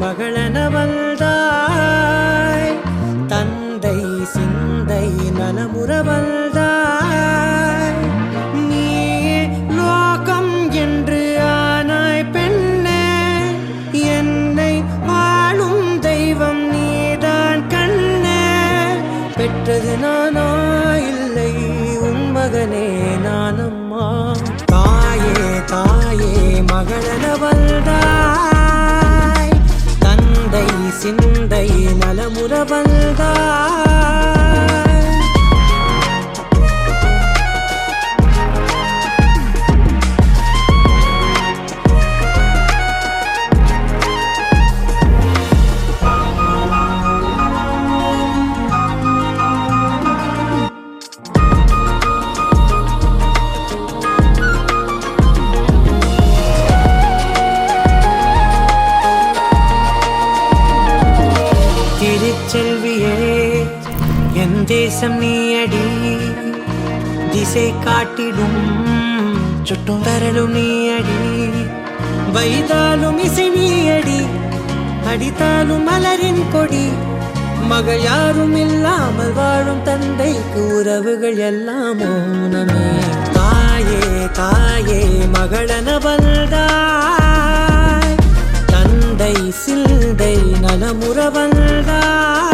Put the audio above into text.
மகளன வந்தாய் தந்தை சிந்தை நலமுற வந்தாய் நீ லோகம் என்று ஆனாய் பெண்ணே என்னை வாழும் தெய்வம் நீதான் கண்ணே பெற்றது நானா இல்லை உன் மகனே நானம்மா தாயே தாயே மகளன வந்தாய் தந்தை சிந்தை நலமுற வந்தாய் திருச்செல்வியே என் தேசம் நீயடி திசை காட்டிடும் சுட்டும் தரலும் நீயடி வைதாலும் இசை நீயடி அடித்தாலும் மலரின் கொடி மகள் யாரும் இல்லாமல் வாழும் தந்தைக்கு உறவுகள் எல்லாம் மௌனமே தாயே தாயே மகளன வந்தாய் தந்தை சிந்தை நலமுற வந்தாய்